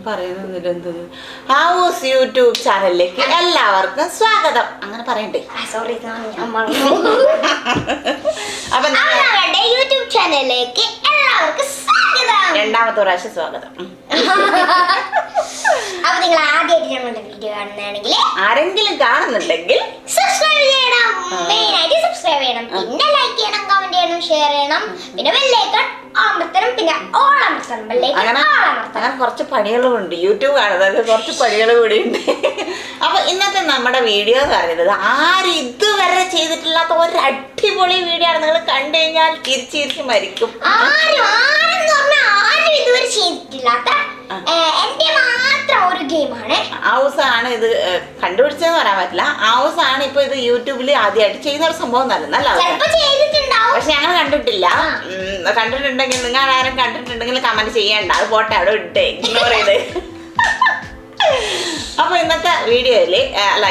പറയുന്നത് house YouTube ചാനലിലേക്ക് എല്ലാവർക്കും സ്വാഗതം. അങ്ങനെ പറയണ്ടേ? അപ്പൊ യൂട്യൂബ് ചാനലിലേക്ക് എല്ലാവർക്കും സ്വാഗതം. രണ്ടാമത്തെ പ്രാവശ്യം സ്വാഗതം. അപ്പൊ നിങ്ങൾ ആദ്യമായിട്ട് ഞങ്ങളുടെ വീഡിയോ കാണുന്നതാണെങ്കിൽ ആരെങ്കിലും കാണുന്നുണ്ടെങ്കിൽ സബ്സ്ക്രൈബ് ചെയ്യണം. മെയിൻ ആയിട്ട് സബ്സ്ക്രൈബ് ചെയ്യണം, പിന്നെ ലൈക്ക് ചെയ്യണം, കമന്റ് ചെയ്യണം, ഷെയർ ചെയ്യണം, പിന്നെ ബെല്ലൈക്കൺ അമർത്തണം, പിന്നെ ഓൾ അമർത്തണം. അങ്ങനെ കുറച്ച് പണികളുമുണ്ട്. യൂട്യൂബ് കാണുന്നത് കുറച്ച് പണികൾ കൂടി ഉണ്ട്. അപ്പൊ ഇന്നത്തെ നമ്മുടെ വീഡിയോ എന്ന് പറയുന്നത് ആരും ഇതുവരെ ചെയ്തിട്ടില്ലാത്ത ഒരു അടിപൊളി വീഡിയോ ആണ്. നിങ്ങൾ കണ്ടു കഴിഞ്ഞാൽ ചിരിച്ചിരിച്ച് മരിക്കും. ആരും ഇതുവരെ ചെയ്തിട്ടില്ലാത്ത എന്റെ മാത്രം ഒരു ഗെയിമാണ്. ഹൗസ് ആണ് ഇത് കണ്ടുപിടിച്ചതെന്ന് പറയാൻ പറ്റില്ല. ഹൗസ് ആണ് ഇപ്പൊ ഇത് യൂട്യൂബിൽ ആദ്യമായിട്ട് ചെയ്യുന്ന ഒരു സംഭവം നല്ല. പക്ഷെ ഞങ്ങൾ കണ്ടിട്ടില്ല. കണ്ടിട്ടുണ്ടെങ്കിൽ നിങ്ങൾ ആരും കണ്ടിട്ടുണ്ടെങ്കിൽ കമന്റ് ചെയ്യണ്ട, അത് പോട്ടെ, അവിടെ ഇട്ടേ, ഇഗ്നോർ ചെയ്ത്. അപ്പൊ ഇന്നത്തെ വീഡിയോയില്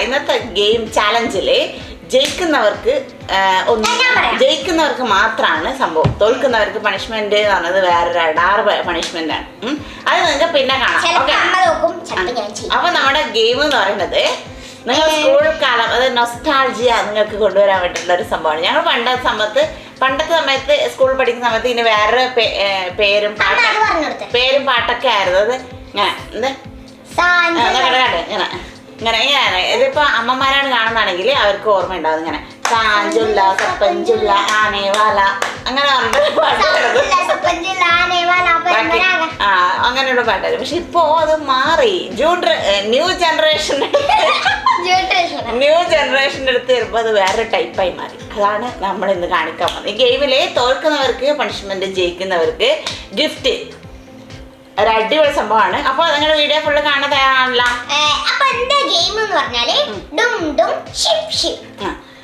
ഇന്നത്തെ ഗെയിം ചാലഞ്ചില് ജയിക്കുന്നവർക്ക് മാത്രമാണ് സംഭവം. തോൽക്കുന്നവർക്ക് പണിഷ്മെന്റ് എന്ന് പറഞ്ഞത് വേറൊരു അടാറ് പണിഷ്മെന്റ് ആണ്. അത് നിങ്ങൾക്ക് പിന്നെ കാണാം. അപ്പൊ നമ്മുടെ ഗെയിം എന്ന് പറയുന്നത് നിങ്ങൾ സ്കൂൾ കാലം, അത് നൊസ്റ്റാൾജിയ നിങ്ങൾക്ക് കൊണ്ടുവരാൻ പറ്റുന്ന ഒരു സംഭവമാണ്. ഞങ്ങൾ പണ്ടത്തെ സമയത്ത് സ്കൂളിൽ പഠിക്കുന്ന സമയത്ത് ഇതിന് വേറെ പേരും പാട്ടൊക്കെ ആയിരുന്നു. അത് ഇങ്ങനെ ഇതിപ്പോ അമ്മമാരാണ് കാണുന്നതാണെങ്കിൽ അവർക്ക് ഓർമ്മ ഉണ്ടാവും. ഇങ്ങനെ സാഞ്ചുല്ല സപ്പഞ്ചുല്ല ആനേവാല അങ്ങനെ അങ്ങനെയുള്ള പാട്ടായിരുന്നു. പക്ഷെ ഇപ്പോ അത് മാറി. ന്യൂ ജനറേഷൻ്റെ അടുത്ത് വരുമ്പോ അത് വേറെ ടൈപ്പായി മാറി. അതാണ് നമ്മൾ ഇന്ന് കാണിക്കാൻ പോകുന്നത്. ഈ ഗെയിമില് തോൽക്കുന്നവർക്ക് പണിഷ്മെന്റ്, ജയിക്കുന്നവർക്ക് ഗിഫ്റ്റ്. ഒരു അടിപൊളി സംഭവമാണ്. അപ്പൊ നിങ്ങളുടെ വീഡിയോ ഫുള്ള് കാണാൻ തയ്യാറാണല്ലോ.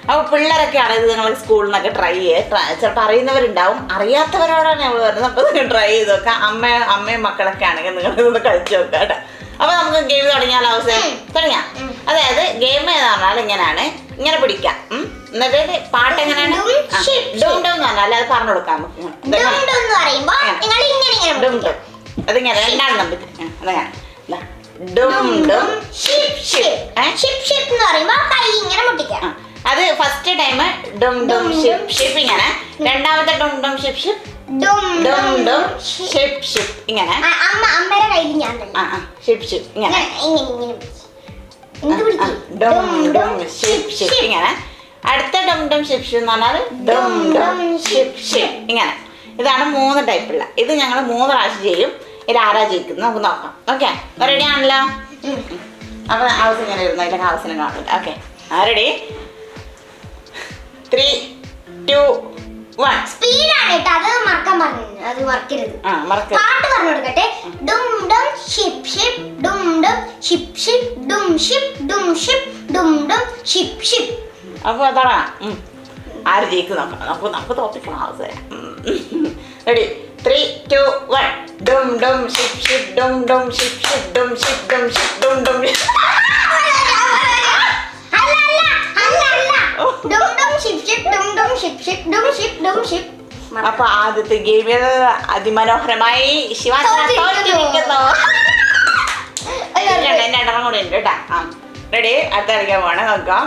അപ്പൊ പിള്ളേരൊക്കെയാണ് ഇത് നിങ്ങൾ സ്കൂളിൽ നിന്നൊക്കെ ട്രൈ ചെയ്യുക. ചിലപ്പോൾ അറിയുന്നവരുണ്ടാവും, അറിയാത്തവരോടാണ് നമ്മൾ പറയുന്നത്. അപ്പൊ നിങ്ങൾ ട്രൈ ചെയ്ത് നോക്കാം. അമ്മയും മക്കളൊക്കെ ആണെങ്കിൽ നിങ്ങൾ ഇതൊന്ന് കളിച്ചു നോക്കാം കേട്ടോ. അപ്പൊ നമുക്ക് ഗെയിം തുടങ്ങിയാലോ? തുടങ്ങാം. അതായത് ഗെയിം എന്ന് പറഞ്ഞാൽ ഇങ്ങനെയാണ്, ഇങ്ങനെ പിടിക്കാം. എന്നിട്ട് പാട്ട് എങ്ങനെയാണ്? ഡും ഡും എന്ന് പറഞ്ഞാൽ അത് പറഞ്ഞു കൊടുക്കാം നമുക്ക്. അതിങ്ങനെ രണ്ടാണ് നമുക്ക്. അതങ്ങനെ അത് ഫസ്റ്റ് ടൈം ഡും ഡും ഷിപ്പ് ഷിപ്പ് ഇങ്ങനെ, രണ്ടാമത്തെ ഡും ഡും ഷിപ്പ് ഷിപ്പ് ഡും ഡും ഷിപ്പ് ഷിപ്പ് ഇങ്ങനെ, ഷിപ്പ് ഷിപ്പ് ഇങ്ങനെ, ഡും ഡും ഷിപ്പ് ഷിപ്പ് ഇങ്ങനെ. അടുത്ത ഡും ഡും ഷിപ്പ് ഷിപ്പ് എന്ന് പറഞ്ഞാൽ ഡും ഡും ഷിപ്പ് ഷിപ്പ് ഇങ്ങനെ. ഇതാണ് 3 ടൈപ്പുള്ള. ഇത് ഞങ്ങൾ 3 പ്രാവശ്യം ചെയ്യും. ഇത് ആരാ ജയിക്കുന്നത് നമുക്ക് നോക്കാം. ഓക്കെ, റെഡി ആണല്ലോ? അപ്പൊ ഹൗസ് ഇങ്ങനെ ഇരുന്നു, അതിന്റെ ഹൗസിനെ കാണില്ല. Okay, ready? 3, 2, 1. സ്പീഡാണ് കേട്ടോ, അത് മറക്കാൻ പറഞ്ഞു. അത് മറക്കരുത്. പാട്ട് പറഞ്ഞു കൊടുക്കട്ടെ. ഡും ഡും ഷിപ്പ് ഷിപ്പ് ഡും ഡും ഷിപ്പ് ഷിപ്പ് ഡും ഷിപ്പ് ഡും ഷിപ്പ് ഡും ഡും ഷിപ്പ് ഷിപ്പ്. അപ്പൊ അതാണ് ആര് ജയിക്കും നോക്കാം. നമുക്ക് തോപ്പിക്കണം ഹൗസ്. റെഡി? 3, 2, 1. ഡും ഡും ഷിപ്പ് ഷിപ്പ് ഡും ഡും ഷിപ്പ് ഷിപ്പ് ഡും ഷിപ്പ് ഡും ഷിപ്പ് ഡും ഡും. അപ്പൊ ആദ്യത്തെ ഗെയിമിൽ അതിമനോഹരമായി ശിവാനി തോറ്റിരിക്കുന്നു. രണ്ടെണ്ണം കൂടെ ഉണ്ട് കേട്ടാ. റെഡി? അടുത്ത കളിക്കാൻ പോണേ, നോക്കാം.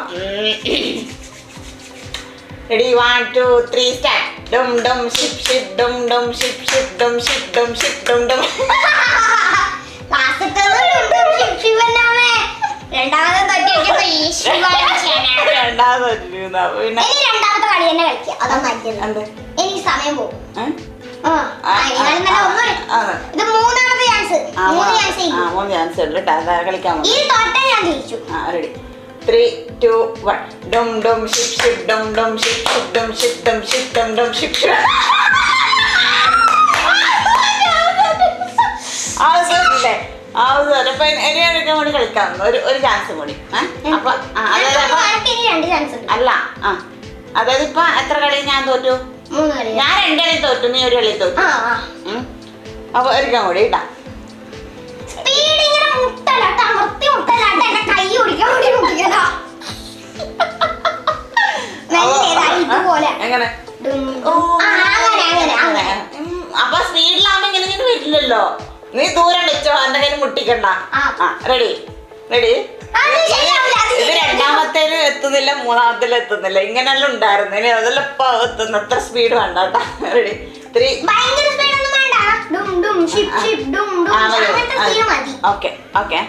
Ready? 1, 2, 3, start. Dum dum ship ship dum dum ship ship dum ship dum ship dum dum. രണ്ടാമത്തെ കളി തന്നെ കളിക്കുക. അതാ നല്ലത്. എനിക്ക് സമയം പോകും. ഇത് മൂന്നാമത്തെ ചാൻസ്. 3 ചാൻസ് ഉണ്ട് കളിക്കാൻ. ഈ തോറ്റാ ഞാൻ ജയിച്ചു. Ready? 3, 2, 1. Dum dum ship ship dum dum ship ship dum ship dum ship dum dum ship ship. കൂടി കളിക്കാം. ഒരു ചാൻസ് കൂടി. അപ്പൊ അല്ല, അതായത് ഇപ്പൊ എത്ര കളി ഞാൻ തോറ്റു? ഞാൻ 2 കളി തോറ്റു, നീ 1 കളി തോറ്റു. അപ്പൊ ഒരിക്കൽ കൂടി ഇട്ടാ. അപ്പൊ സ്പീഡിലാവുമ്പോ ഇങ്ങനെ വരില്ലല്ലോ. നീ ദൂരം വെച്ചോ, എന്റെ കയ്യിൽ മുട്ടിക്കണ്ട. Ready ready. ഇത് രണ്ടാമത്തേലും എത്തുന്നില്ല, മൂന്നാമത്തേലും എത്തുന്നില്ല. ഇങ്ങനെല്ലാം ഉണ്ടായിരുന്നു. ഇനി അതെല്ലാം ഇപ്പൊ എത്തുന്ന അത്ര സ്പീഡ് വേണ്ട കേട്ടോ. റെഡി 3. Okay okay.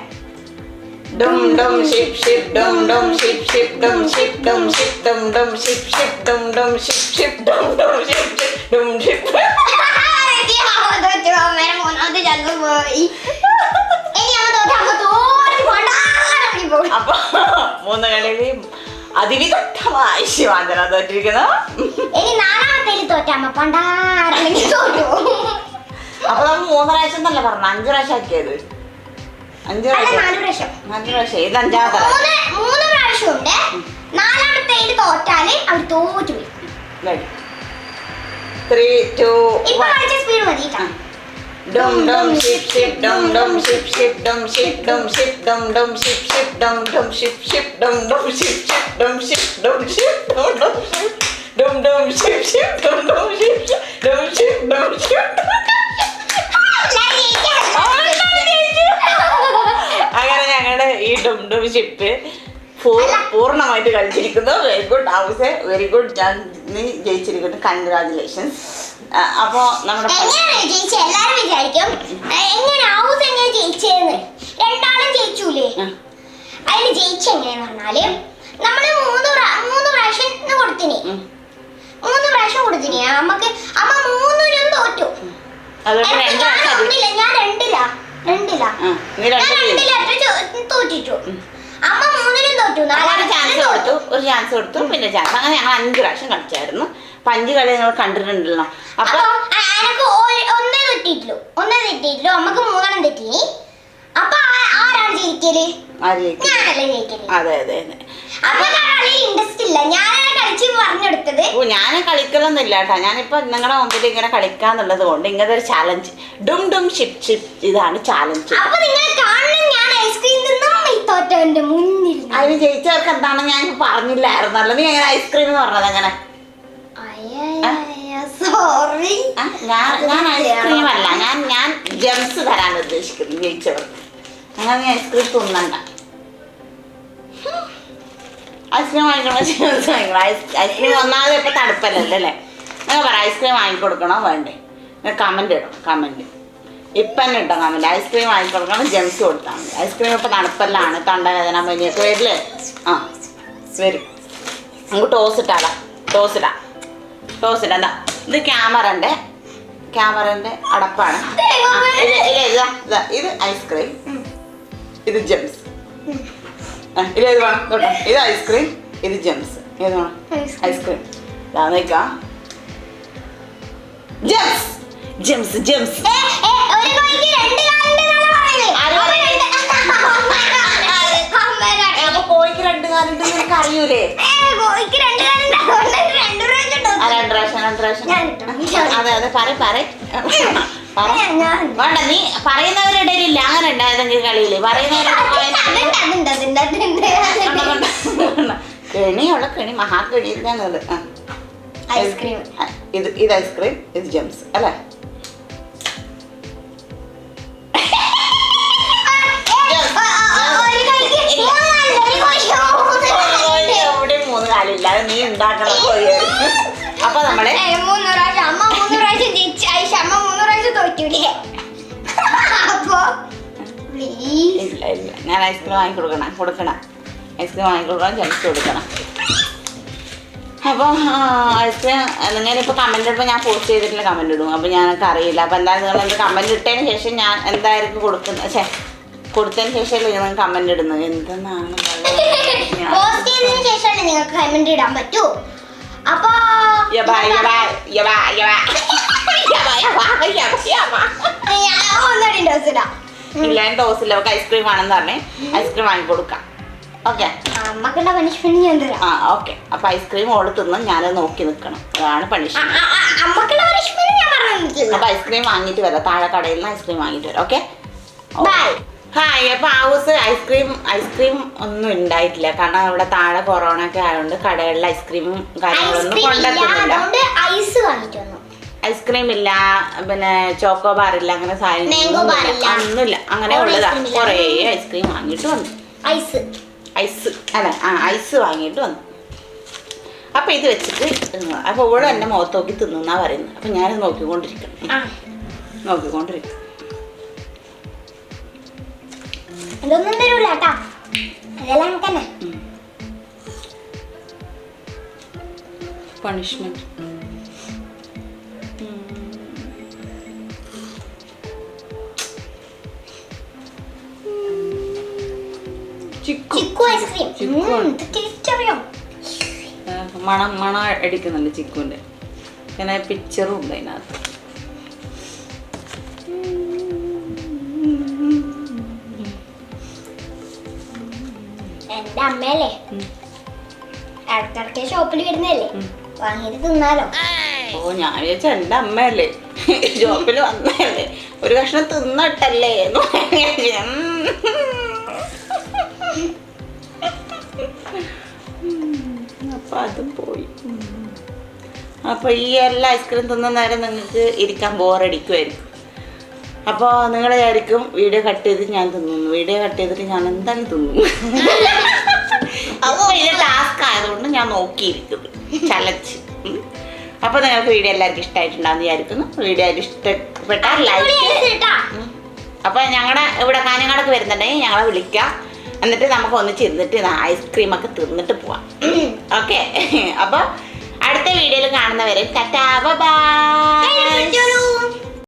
ഡും ഡും ഷിപ് ഷിപ് ഡും ഡും ഷിപ് ഷിപ് ഡും ഷിപ് ഡും ഷിപ് ഡും ഡും ഷിപ് ഷിപ് ഡും ഡും ഷിപ് ഷിപ് ഡും ഡും ഷിപ് ഷിപ് ഡും ഷിപ്. അപ്പൊ 3 കളിയിൽ അതിവിദഗ്ധമായി ശിവാഞ്ജന തോറ്റിരിക്കുന്നു. അപ്പൊ നമ്മൾ 3 പ്രാവശ്യം തന്നെ പറഞ്ഞു, 5 പ്രാവശ്യം ആക്കിയത്. 5 പ്രാവശ്യം. ഇത് 5ാമത്തെ പ്രാവശ്യം. 3 പ്രാവശ്യം ഉണ്ട്. 4ാമത്തേല് തോറ്റാല് അവർ തോറ്റു. 3 2 1. സ്പീഡ് മതി. Dum dum ship ship dum dum ship ship dum ship dum ship dum dum ship ship dum dum ship ship dum dum ship ship dum ship dum ship dum dum ship dum dum ship ship dum dum ship dum ship dum ship. അങ്ങനെ ഞങ്ങളുടെ ഈ ഡും ഡും ഷിപ്പ് പൂർണ്ണമായിട്ട് കളിച്ചിരിക്കുന്നു. Very good ഹൗസ്, very good. നീ ജയിച്ചിരിക്കുന്നു. കൺഗ്രാജുലേഷൻസ്. അപ്പോ നമ്മുടെ എല്ലാരും വിചാരിക്കും എങ്ങനെ ഹൗസ് എങ്ങനെ ജയിച്ചേന്ന്. രണ്ടാളും ജയിച്ചൂലേ? അതിന് ജയിച്ചെങ്ങനെയെന്ന് പറഞ്ഞാല് നമ്മള് 3 പ്രാവശ്യം കൊടുത്തിനി. 3 പ്രാവശ്യം കൊടുത്തിനി. നമുക്ക് അമ്മ 3നും തോറ്റു. ഞാൻ 2ലാ തോറ്റിട്ടു. അമ്മ 3നും തോറ്റു. ഒരു ചാൻസ് കൊടുത്തു. പിന്നെ ചാൻസ്. അങ്ങനെ ഞങ്ങൾ 5 പ്രാവശ്യം കളിച്ചായിരുന്നു. 5 കളി നിങ്ങൾ കണ്ടിട്ടുണ്ടല്ലോ. അപ്പൊ ഒന്നേ തെറ്റിയിട്ടുള്ളൂ. നമുക്ക് 3 തെറ്റി. അപ്പൊ ആരാണ് ജയിക്കല്? ഞാനല്ലേ ജയിക്കല്. അതെ അതെ. അപ്പൊ ഇൻട്രസ്റ്റ് ഇല്ല. ഞാനാണ് കളിച്ച് പറഞ്ഞെടുത്തത്. ഞാൻ കളിക്കലൊന്നും ഇല്ല കേട്ടോ. ഞാനിപ്പോ നിങ്ങളുടെ മുമ്പിൽ ഇങ്ങനെ കളിക്കാന്നുള്ളത് കൊണ്ട് ഇങ്ങനത്തെ ഒരു ചാലഞ്ച്, ഡും ഡും ഷിപ് ഷിപ്, ഇതാണ് ചാലഞ്ച്. അപ്പൊ നിങ്ങൾ കാണണം ഞാൻ ഐസ്ക്രീം തിന്നും ഈ തോറ്റവന്റെ മുന്നിൽ. അതിന് ജയിച്ചവർക്ക് എന്താണ് ഞാൻ പറഞ്ഞില്ലായിരുന്നല്ലോ. നീ എങ്ങനെ ഐസ്ക്രീം എന്ന് പറഞ്ഞത്? എങ്ങനെ? സോറി, ഞാൻ ഐസ്ക്രീം അല്ല, ഞാൻ ജംസ് തരാൻ ഉദ്ദേശിക്കുന്നു ജയിച്ചവർക്ക്. അങ്ങനെ നീ ഐസ്ക്രീം തിന്നണ്ട. ഐസ്ക്രീം വാങ്ങിക്കണോ ജംസ് വാങ്ങിക്കണോ? ഐസ്ക്രീം ഒന്നാമത് ഇപ്പൊ തണുപ്പല്ലേ അല്ലേ? നിങ്ങൾ പറ, ഐസ്ക്രീം വാങ്ങിക്കൊടുക്കണോ വേണ്ടേ? കമന്റ് ഇടും. കമന്റ് ഇപ്പം തന്നെ ഇട്ടോ കമന്റ്. ഐസ്ക്രീം വാങ്ങിക്കൊടുക്കണം, ജംസ് കൊടുത്താൽ മതി. ഐസ്ക്രീം ഇപ്പൊ തണുപ്പല്ലാണ്, തൊണ്ടവേദന പനിയൊക്കെ വരില്ലേ? ആ വരും. നമുക്ക് ടോസ് ഇടാം. എന്താ ഇത്? ക്യാമറന്റെ അടപ്പാണ്. ഇത് ഐസ്ക്രീം, ഇത് ജംസ്. ഇത് വേണം കേട്ടോ. ഇത് ഐസ്ക്രീം, ഇത് ജംസ്. ഏത് വേണം? ഐസ്ക്രീം. ജംസ്. കോഴിക്ക് 2 കാലുണ്ട് നിനക്ക് അറിയൂലേ? 2 പ്രാവശ്യം. അതെ വേണ്ട, നീ പറയുന്നവരുടെ ഇല്ല. അങ്ങനെ ഉണ്ടായതെങ്കിൽ കളിയില് കെണിയുള്ള കെണി, മഹാകെണി. ഞങ്ങളത് ഇത് ഐസ്ക്രീം, ഇത് ജംസ് അല്ലേ? എവിടെ 3 കാലില്ല, നീ ഉണ്ടാക്കണം. അപ്പൊ നമ്മള് 3 പ്രാവശ്യം അമ്മ 3 പ്രാവശ്യം ജയിച്ചു. അമ്മ 3 പ്രാവശ്യം തോറ്റൂലേ? അപ്പൊ ഇല്ല ഞാൻ ഐസ്ക്രീം വാങ്ങിക്കൊടുക്കണം. ഐസ്ക്രീം വാങ്ങിക്കൊടുക്കണം, ജംസ് കൊടുക്കണം. അപ്പോൾ ഐസ്ക്രീം നിങ്ങളിപ്പോൾ കമൻറ്റ് ഇടുമ്പോൾ ഞാൻ പോസ്റ്റ് ചെയ്തിട്ടുള്ള കമൻറ്റ് ഇടും. അപ്പോൾ ഞാനൊക്കെ അറിയില്ല. അപ്പോൾ എന്തായാലും നിങ്ങൾ എന്ത് കമൻറ്റ് ഇട്ടതിന് ശേഷം ഞാൻ എന്തായിരിക്കും കൊടുക്കുന്നത്, കൊടുത്തതിന് ശേഷമല്ലേ നിങ്ങൾ കമൻറ്റ് ഇടുന്നത്. എന്തെന്നാണ് പോസ്റ്റ് ചെയ്തതിന് ശേഷമാണ് നിങ്ങൾക്ക് കമൻറ്റ് ഇടാൻ പറ്റൂ. അപ്പോൾ ഇല്ല ടോസില്ല. അവർക്ക് ഐസ്ക്രീം ആണെന്ന് പറഞ്ഞേ ഐസ്ക്രീം വാങ്ങിക്കൊടുക്കാം. ഓക്കെ, അമ്മക്കുള്ള പണിഷ്മെന്റ് ഞാൻ തരാം. ഓക്കെ. അപ്പൊ ഐസ്ക്രീം ഓള് തിന്ന് ഞാനത് നോക്കി നിൽക്കണം. അതാണ് പണിഷ്മെന്റ്. അമ്മക്കുള്ള പണിഷ്മെന്റ് ഞാൻ പറഞ്ഞിട്ടില്ല. അപ്പൊ ഐസ്ക്രീം വാങ്ങിയിട്ട് വരാം. താഴെ കടയിൽ നിന്ന് ഐസ്ക്രീം വാങ്ങിയിട്ട് വരാം. Okay, hi. അപ്പൊ ഹൗസ് ഐസ്ക്രീം ഒന്നും ഉണ്ടായിട്ടില്ല. കാരണം ഇവിടെ താഴെ കൊറോണ ഒക്കെ ആയതുകൊണ്ട് കടകളിൽ ഐസ്ക്രീമും കാര്യങ്ങളൊന്നും കൊണ്ടുവരുന്നില്ല. ഐസ്ക്രീം ഇല്ല, പിന്നെ ചോക്കോ ബാർ ഇല്ല, അങ്ങനെ ഒന്നുമില്ല. അങ്ങനെ ഉള്ളതാ. കുറേ ഐസ്ക്രീം വാങ്ങിയിട്ട് വന്നു. ഐസ് വാങ്ങിയിട്ട് വന്നു. അപ്പൊ ഇത് വെച്ചിട്ട് അപ്പൊ ഇവിടെ എന്നെ മുഖത്ത് നോക്കി തിന്നാ പറയുന്നത്. അപ്പൊ ഞാനിത് നോക്കിക്കൊണ്ടിരിക്കണം. ഇതൊന്നും തരൂല കേട്ടാ, അതെല്ലാം തന്നെ പണിഷ്മെന്റ്. ചിക്കു ഐസ്ക്രീം ടേസ്റ്റ് അറിയോ? മണം അടിക്കുന്നുണ്ട് ചിക്കുവിന്റെ. പിന്നെ പിക്ചറും ഉണ്ട് അതിനകത്ത്. എന്റെ അമ്മയല്ലേ ഇടക്കിടക്ക് ഷോപ്പിൽ വരുന്നല്ലേ, വാങ്ങിയിട്ട് തിന്നാലോ. ഓ ഞാൻ വിചാരിച്ച എന്റെ അമ്മയല്ലേ ഷോപ്പിൽ വന്നല്ലേ, ഒരു കഷ്ണം തിന്നിട്ടല്ലേ. അപ്പൊ അതും പോയി. അപ്പൊ ഈ എല്ലാ ഐസ്ക്രീം തിന്ന നേരം നിങ്ങൾക്ക് ഇരിക്കാൻ ബോറടിക്കുമായിരിക്കും. അപ്പോൾ നിങ്ങൾ വിചാരിക്കും വീഡിയോ കട്ട് ചെയ്ത് ഞാൻ തിന്നുന്നു. വീഡിയോ കട്ട് ചെയ്തിട്ട് ഞാൻ എന്തായാലും തിന്നു. അപ്പോൾ വലിയ ടാസ്ക് ആയതുകൊണ്ട് ഞാൻ നോക്കിയിരിക്കുന്നു, ചലച്ച്. അപ്പോൾ നിങ്ങൾക്ക് വീഡിയോ എല്ലാവർക്കും ഇഷ്ടമായിട്ടുണ്ടാകുന്ന വിചാരിക്കുന്നു. വീഡിയോ ഇഷ്ടപ്പെട്ടാൽ ലൈക്ക്. അപ്പോൾ ഞങ്ങളുടെ ഇവിടെ കാഞ്ഞങ്ങാടൊക്കെ വരുന്നുണ്ടെങ്കിൽ ഞങ്ങളെ വിളിക്കാം. എന്നിട്ട് നമുക്ക് ഒന്നിച്ചിരുന്നിട്ട് ഐസ്ക്രീമൊക്കെ തിന്നിട്ട് പോവാം. ഓക്കെ, അപ്പോൾ അടുത്ത വീഡിയോയിൽ കാണുന്നവരെ ടാറ്റാ ബൈ.